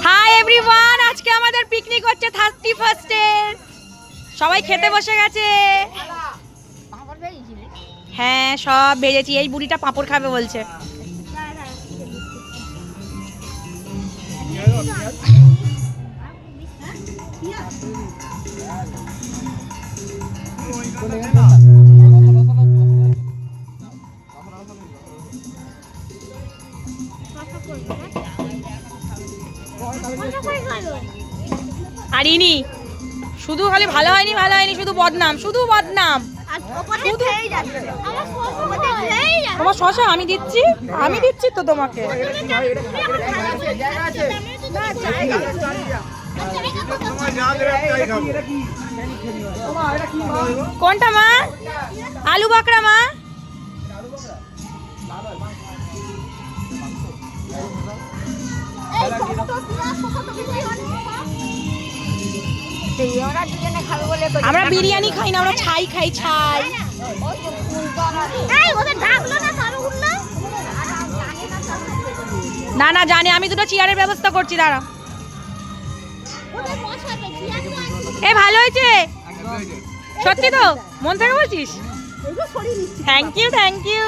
Hi everyone, আজকে আমাদের picnic হচ্ছে 31st এর। সবাই খেতে বসে গেছে। হ্যাঁ, সব ভেজেছি। এই বুড়িটা পাঁপড় খাবে বলছে। আর ইনি শুধু খালি ভালো হয়নি ভালো হয়নি, শুধু বদনাম, শুধু বদনাম। তোমার শশা আমি দিচ্ছি তো তোমাকে। কোনটা মা? আলু বাকড়া মা। আমরা বিরিয়ানি খাই না, আমরা ছাই খাই, ছাই। না না জানি, আমি দুটো চেয়ারের ব্যবস্থা করছি, দাঁড়া। এ ভালো হয়েছে সত্যি তো? মন থেকে বলছিস? Thank you, thank you.